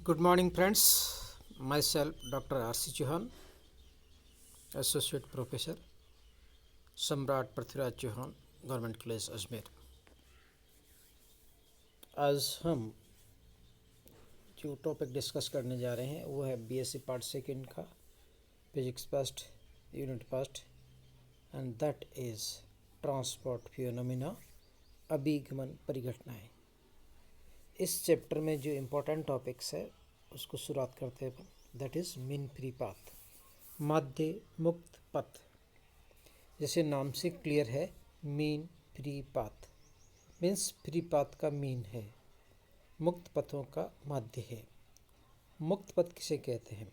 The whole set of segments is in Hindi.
Good morning, friends. Myself, Dr. R.C. Chauhan, Associate Professor, सम्राट पृथ्वीराज चौहान, गवर्नमेंट कॉलेज अजमेर। आज हम जो टॉपिक डिस्कस करने जा रहे हैं वो है बीएससी पार्ट सेकेंड का physics first unit first, and that is transport phenomena, अभिगमन परिघटनाएं। इस चैप्टर में जो इम्पोर्टेंट टॉपिक्स है उसको शुरुआत करते हैं। That is mean free path, माध्य मुक्त पथ। जैसे नाम से क्लियर है, mean free path means free path का मीन है, मुक्त पथों का माध्य है। मुक्त पथ किसे कहते हैं?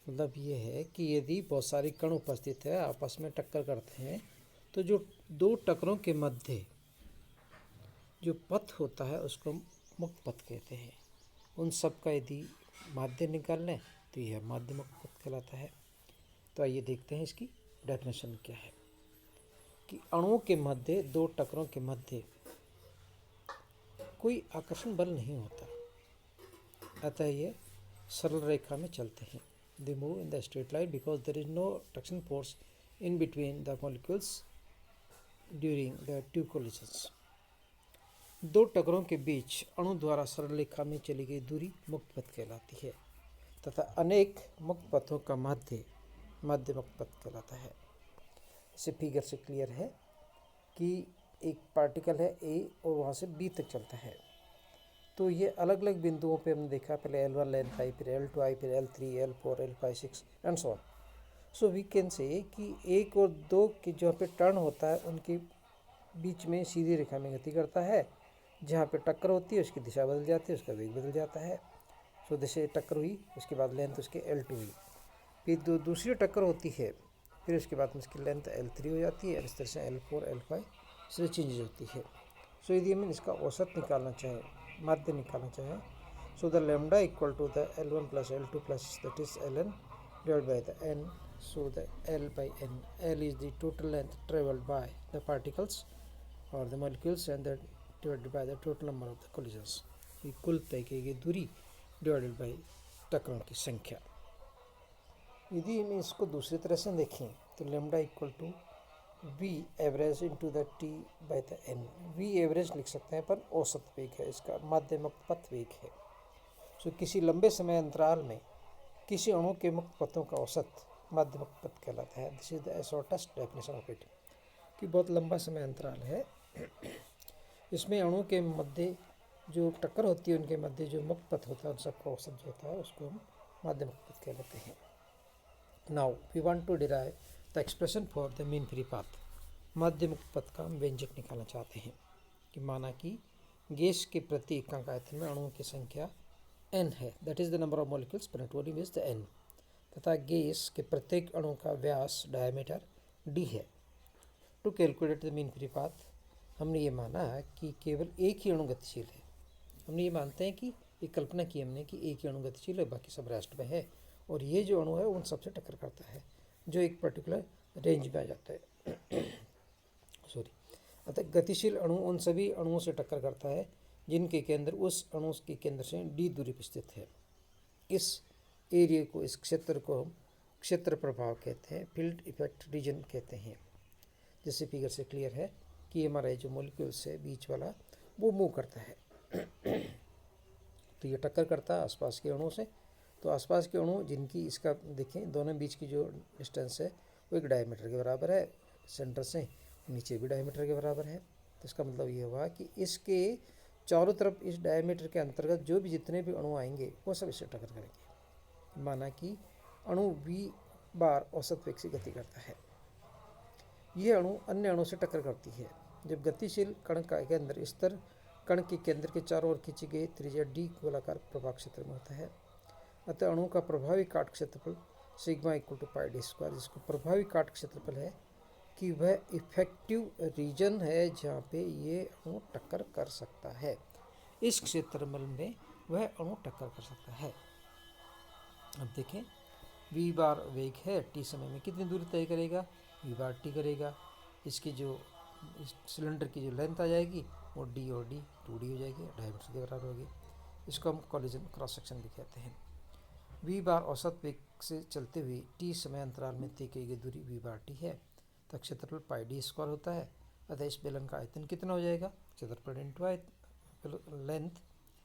मतलब ये है कि यदि बहुत सारे कण उपस्थित है, आपस में टक्कर करते हैं, तो जो दो टक्करों के मध्य जो पथ होता है उसको मुक्त पथ कहते हैं। उन सब का यदि माध्य निकाल लें तो यह माध्य मुक्त पथ कहलाता है। तो आइए देखते हैं इसकी डेफिनेशन क्या है। कि अणुओं के मध्य, दो टक्करों के मध्य कोई आकर्षण बल नहीं होता, अतः ये सरल रेखा में चलते हैं। They move in the straight line because there is no traction force in between the molecules during the two collisions. दो टक्करों के बीच अणु द्वारा सरल रेखा में चली गई दूरी मुक्त पथ कहलाती है, तथा अनेक मुक्त पथों का माध्य माध्य मुक्त पथ कहलाता है। इसे फिगर से क्लियर है कि एक पार्टिकल है ए और वहाँ से बी तक चलता है, तो ये अलग अलग बिंदुओं पे हमने देखा, पहले L1 लेंथ आई, फिर L2 आई, फिर L3, L4, L5, 6 and so on. So we can say कि एक और दो के जहाँ पे टर्न होता है उनके बीच में सीधी रेखा में गति करता है। जहाँ पे टक्कर होती है उसकी दिशा बदल जाती है, उसका वेग बदल जाता है। सो जैसे टक्कर हुई उसके बाद लेंथ उसके L2 हुई, फिर दूसरी टक्कर होती है, फिर उसके बाद में उसकी लेंथ L3 हो जाती है, और इस तरह से L4, L5 से चेंज होती है। सो यदि हम इसका औसत निकालना चाहें, माध्य निकालना चाहें, so the lambda equal to the L1 plus L2 plus that is Ln divide by the n. So the L by n, L is the total length traveled by the particles or the molecules and that divided by the total number of the collisions. ये कुल तय की गई दूरी डिवाइडेड बाई टक्करों की संख्या। यदि हम इसको दूसरी तरह से देखें तो lambda equal to V average into the T by the N. V average लिख सकते हैं, पर औसत वेग है इसका, माध्य मुक्त पथ वेग है। सो किसी लंबे समय अंतराल में किसी अणु के मुक्त पथों का औसत माध्य मुक्त पथ कहलाता है। This is the shortest definition of it. कि बहुत लंबा समय अंतराल है, इसमें अणु के मध्य जो टक्कर होती है उनके मध्य जो मुक्त पथ होता है उन सबका औसत जो होता है उसको हम माध्य मुक्त पथ कहलाते हैं। Now we want to derive the expression for the mean free path. माध्य मुक्त पथ का हम व्यंजक निकालना चाहते हैं। कि माना कि गैस के प्रति एकांक आयतन में अणुओं की संख्या n है, that is the number of molecules per volume is the n, तथा गैस के प्रत्येक अणु का व्यास डायमीटर d है। To calculate the mean free path, हमने ये माना कि केवल एक ही अणु गतिशील है। हमने ये मानते हैं कि ये कल्पना की हमने कि एक ही अणु गतिशील है, बाकी सब रेस्ट में है, और ये जो अणु है उन सबसे टक्कर करता है जो एक पर्टिकुलर रेंज में आ जाता है। सॉरी, अतः गतिशील अणु उन सभी अणुओं से टक्कर करता है जिनके केंद्र उस अणु के केंद्र से d दूरी पर स्थित है। इस एरिया को, इस क्षेत्र को हम क्षेत्र प्रभाव कहते हैं, फील्ड इफेक्ट रीजन कहते हैं। जैसे फिगर से क्लियर है कि हमारा जो मॉलिक्यूल्स है बीच वाला वो मूव करता है, तो ये टक्कर करता है आसपास के अणुओं से। तो आसपास के अणु जिनकी इसका देखें, दोनों बीच की जो डिस्टेंस है वो एक डायमीटर के बराबर है, सेंटर से नीचे भी डायमीटर के बराबर है। तो इसका मतलब ये हुआ कि इसके चारों तरफ इस डायमीटर के अंतर्गत जो भी जितने भी अणु आएंगे वो सब इससे टक्कर करेंगे। माना कि अणु v बार औसत वेग से गति करता है, ये अणु अन्य अणु से टक्कर करती है जब गतिशील कण का केंद्र स्तर कण के केंद्र के चारों ओर खींची गई त्रिज्या d गोलाकार प्रभाव क्षेत्र में होता है। अतः अणु का प्रभावी काट क्षेत्रफल sigma equal to pi D square, जिसको प्रभावी काट क्षेत्रफल है कि वह इफेक्टिव रीजन है जहाँ पे ये अणु टक्कर कर सकता है। इस क्षेत्रफल में वह अणु टक्कर कर सकता है। अब देखें, v बार वेग है, t समय में कितनी दूरी तय करेगा, v बार t करेगा। इसकी जो इस सिलेंडर की जो लेंथ आ जाएगी वो d और d 2d हो जाएगी, डायमीटर के बराबर होगी। इसको हम कॉलिजन क्रॉस सेक्शन भी कहते हैं। वी बार औसत वेग से चलते हुए टी समय अंतराल में तय की गई दूरी वी बार टी है। तो क्षेत्रफल पाई डी स्क्वायर होता है। अतः इस बेलन का आयतन कितना हो जाएगा? क्षेत्रफल into length,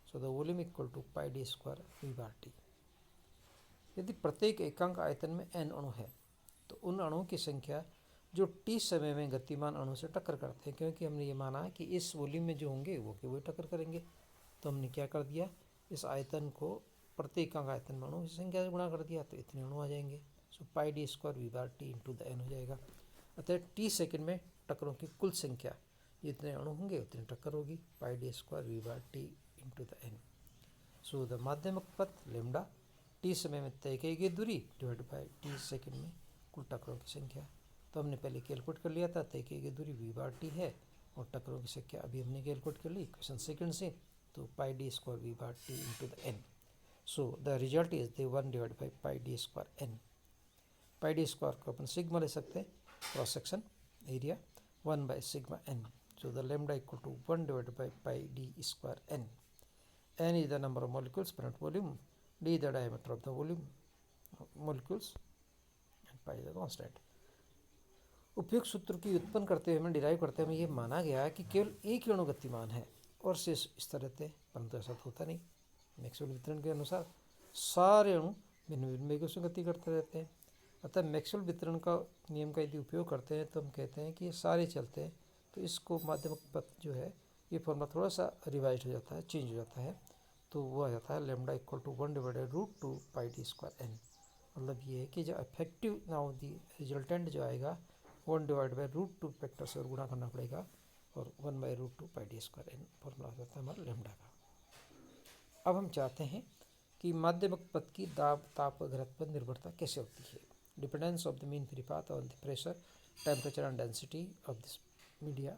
so the volume equal to pi D square we bar T. यदि प्रत्येक एकांक आयतन में n अणु है तो उन अणुओं की संख्या जो टी समय में गतिमान अणु से टक्कर करते हैं, क्योंकि हमने ये माना कि इस वॉल्यूम में जो होंगे वो वही टक्कर करेंगे, तो हमने क्या कर दिया, इस आयतन को प्रत्येक एकांक आयतन में अणु की संख्या से गुणा कर दिया, तो इतने अणु आ जाएंगे। So pi D square we bar t into the n हो जाएगा। अतः टी सेकेंड में टक्करों की कुल संख्या जितने अणु होंगे उतनी टक्कर होगी, pi D square we bar t into the n. So the माध्यमिक पथ लेमडा टी समय में तय की गई दूरी डिवाइड बाई टी सेकेंड में कुल टक्करों की संख्या। तो हमने पहले कैलकुलेट कर लिया था, तय की गई दूरी वी बार टी है और टक्करों की संख्या अभी हमने कैलकुलेट कर ली क्वेश्चन सेकंड से, तो pi D square we bar t into the n. So the result is the 1 divide by pi D square n. Pi D square को अपन सिग्मा ले सकते हैं, cross section area 1 by sigma n. So the lambda equal to 1 divide by pi D square n. N is the number of molecules per unit volume, D the diameter of the volume molecules, and pi is the constant. उपयुक्त सूत्र की उत्पन्न करते हुए हमें डिराइव करते हुए ये माना गया कि केवल एक ही अणु गतिमान है और शेष इस तरह थे, परंतु ऐसा तो होता नहीं। मैक्सवेल वितरण के अनुसार सारे अणु भिन्न भिन्न वेगों से गति करते रहते हैं। अतः मैक्सवेल वितरण का नियम का यदि उपयोग करते हैं तो हम कहते हैं कि ये सारे चलते हैं, तो इसको माध्यमिक पथ जो है ये फॉर्मूला थोड़ा सा रिवाइज हो जाता है, चेंज हो जाता है, तो वो आ जाता है lambda equal to 1 divided root 2 pi D square N. मतलब ये है कि जो इफेक्टिव नाउ दी रिजल्टेंट जो आएगा 1 डिवाइड बाई रूट 2 फैक्टर से और गुणा करना पड़ेगा, और 1 by root 2 pi D square N formula हो जाता है हमारा लेमडा का। अब हम चाहते हैं कि माध्यमिक पथ की दाब ताप घनत्व पर निर्भरता कैसे होती है। Dependence of the mean free path on the pressure, temperature and density of this media.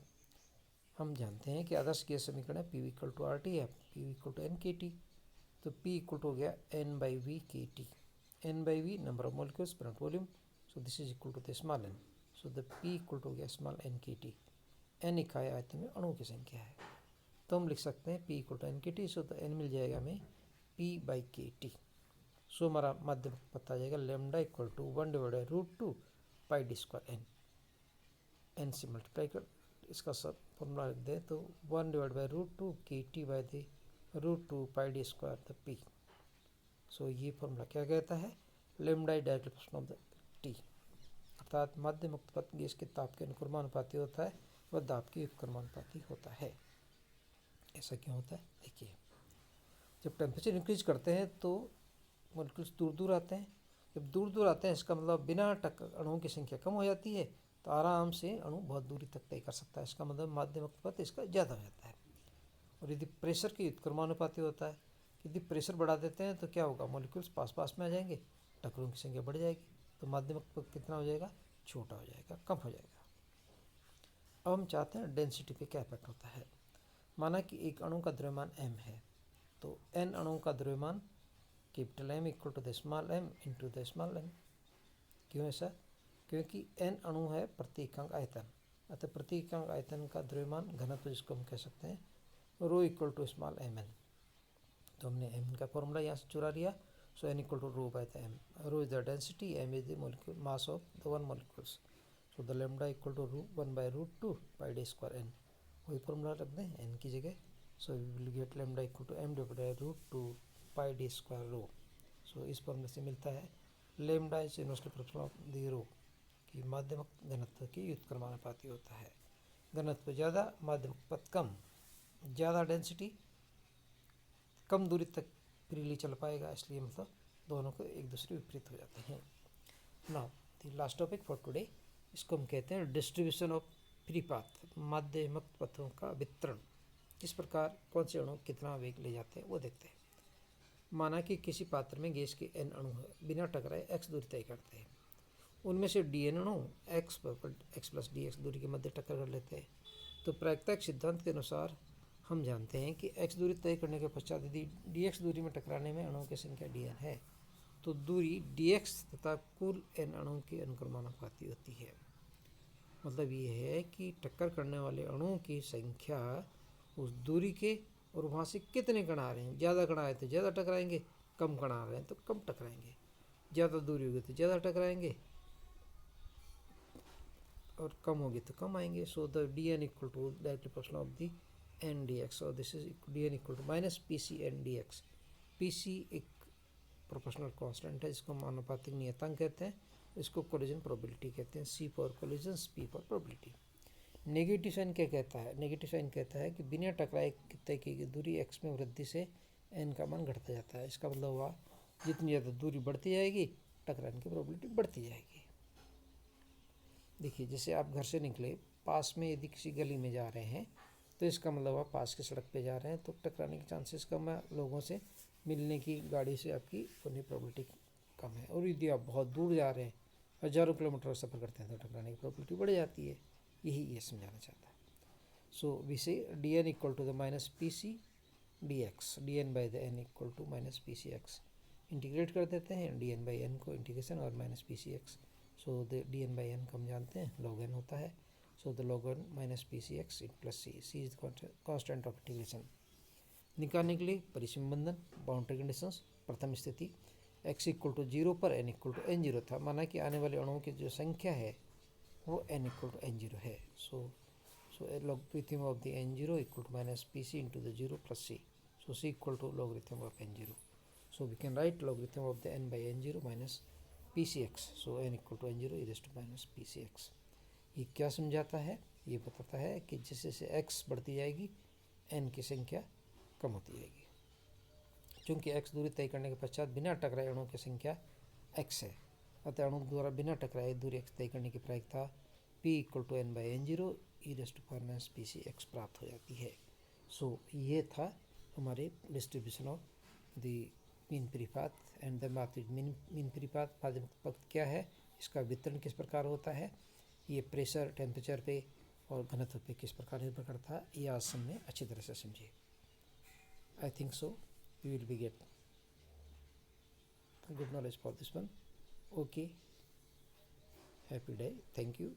हम जानते हैं कि आदर्श गैस समीकरण है P equal to R T है, P equal to N K T. तो पी इक्वल टू हो गया N by V K T. N by V number of molecules per unit volume, so this is equal to the small N. So the P equal to हो गया small N K T. N इकाई आयतन में अणुओं की संख्या है, तो हम लिख सकते हैं P equal to N K T. So the N मिल जाएगा हमें P by K T. So हमारा माध्यमिक पता जाएगा lambda equal to 1 divide root 2 pi D square N. N से मल्टीप्लाई कर इसका सब फॉर्मूला लिख दें तो 1 divide by root 2 k T by the root 2 pi D square the p. So ये फॉर्मूला क्या कहता है, lambda is directly function of the T, अर्थात माध्य मुक्त पथ गैस के ताप के अनुक्रमानुपाती होता है वह दाब के व्युत्क्रमानुपाती होता है। ऐसा क्यों होता है, देखिए जब टेम्परेचर इंक्रीज करते हैं तो मॉलिक्यूल्स दूर दूर आते हैं। जब दूर दूर आते हैं इसका मतलब बिना टक्कर अणुओं की संख्या कम हो जाती है, तो आराम से अणु बहुत दूरी तक तय कर सकता है। इसका मतलब माध्य मुक्त पथ इसका ज़्यादा हो जाता है। और यदि प्रेशर के व्युत्क्रमानुपाती होता है, यदि प्रेशर बढ़ा देते हैं तो क्या होगा, मॉलिक्यूल्स पास पास में आ जाएंगे, टक्करों की संख्या बढ़ जाएगी, तो माध्य मुक्त पथ कितना हो जाएगा, छोटा हो जाएगा, कम हो जाएगा। अब हम चाहते हैं डेंसिटी पे क्या इफेक्ट होता है। माना कि एक अणु का द्रव्यमान m है, तो n अणुओं का द्रव्यमान capital M equal to the small m into the small n। क्यों ऐसा, क्योंकि n अणु है प्रति एकांक आयतन, अतः प्रति एकांक आयतन का द्रव्यमान घनत्व जिसको हम कह सकते हैं rho equal to small mn। तो हमने m का फॉर्मूला यहाँ से चुरा लिया, so n equal to rho by the m। Rho is the density, m is the molecule mass of the one molecules, so the lambda equal to root 1 by root 2 pi D square n। वही फॉर्मूला रख दें n की जगह, so we will get lambda equal to m divided by root 2 pi D square rho. So इस फॉर्मूले से मिलता है lambda is inversely proportional of the rho, कि माध्यमिक घनत्व की व्युत्क्रमानुपाती होता है। घनत्व ज़्यादा, माध्यमिक पथ कम, ज़्यादा डेंसिटी, कम दूरी तक फ्रीली चल पाएगा, इसलिए मतलब दोनों को एक दूसरे विपरीत हो जाते हैं। Now the last topic for today, इसको हम कहते हैं डिस्ट्रीब्यूशन ऑफ फ्री पाथ, माध्य मुक्त पथों का वितरण। किस प्रकार कौन से अणु कितना वेग ले जाते हैं वो देखते हैं। माना कि किसी पात्र में गैस के n अणु है, बिना टकराए x दूरी तय करते हैं। उनमें से dn अणु x प्लस dx दूरी के मध्य टक्कर कर लेते हैं। तो प्रायिकता सिद्धांत के अनुसार हम जानते हैं कि x दूरी तय करने के पश्चात यदि dx दूरी में टकराने में अणुओं की संख्या dn है, तो दूरी dx तथा कुल n अणुओं के अनुक्रमानुपाती होती है। मतलब ये है कि टक्कर करने वाले अणुओं की संख्या उस दूरी के और वहाँ से कितने कण आ रहे हैं। ज़्यादा कण आए तो ज़्यादा टकराएंगे, कम कण आ रहे हैं तो कम टकराएंगे, ज़्यादा दूरी होगी तो ज़्यादा टकराएंगे और कम होगी तो कम आएंगे। So the D N equal to directly proportional of the n d x, और this is d N equal to minus P c n d x. P c एक प्रोपोर्शनल कांस्टेंट है, इसको हम आनुपातिक नियतांक कहते हैं, इसको कोलिजन प्रोबेबिलिटी कहते हैं। C for collision, p for probability. Negative sign क्या कहता है? नेगेटिव साइन कहता है कि बिना टकराए तय की गई दूरी एक्स में वृद्धि से एन का मान घटता जाता है। इसका मतलब हुआ जितनी ज़्यादा दूरी बढ़ती जाएगी टकराने की प्रोबेबिलिटी बढ़ती जाएगी। देखिए, जैसे आप घर से निकले, पास में यदि किसी गली में जा रहे हैं तो इसका मतलब आप पास की सड़क पे जा रहे हैं तो टकराने के चांसेस कम है, लोगों से मिलने की, गाड़ी से आपकी होने प्रोबेबिलिटी कम है। और यदि आप बहुत दूर जा रहे हैं, हज़ारों किलोमीटर सफ़र करते हैं तो टकराने की प्रोबेबिलिटी बढ़ जाती है। यही ये समझाना चाहता है। So we say D N equal to the minus P C D X, D N by the N equal to minus P C X. Integrate कर देते हैं डी एन बाई एन को, इंटीग्रेशन और minus P C x. So the D N by N को हम जानते हैं लॉग एन होता है। So the log n minus P C X plus C, C is constant of integration. निकालने के लिए परिसीम बंधन, बाउंड्री कंडीशंस। प्रथम स्थिति x इक्वल टू 0 पर n equal to N zero था, माना कि आने वाले अणुओं की जो संख्या है वो n equal to N zero है। So logarithm of the n zero equal to minus P c into the zero plus c. So c equal to logarithm of n zero. So we can write logarithm of the n by n zero minus P C x. So n equal to N zero e raise to minus P C x. ये क्या समझाता है? ये बताता है कि जैसे जैसे x बढ़ती जाएगी n की संख्या कम होती जाएगी। चूँकि x दूरी तय करने के पश्चात बिना टकराए अणुओं की संख्या x है, अतः अणु द्वारा बिना टकराए दूरी x तय करने की प्रायिकता p equal to n by n zero e raise to power minus P C x प्राप्त हो जाती है। सो ये था हमारे डिस्ट्रीब्यूशन ऑफ द मीन परिपात एंड द मात्रिक मीन परिपात। माध्यमिक पद क्या है, इसका वितरण किस प्रकार होता है, ये प्रेशर, टेम्परेचर पे और घनत्व पे किस प्रकार निर्भर करता है, ये आज हमने अच्छी तरह से समझे। I think so we will be get good knowledge for this one. Okay, happy day, thank you.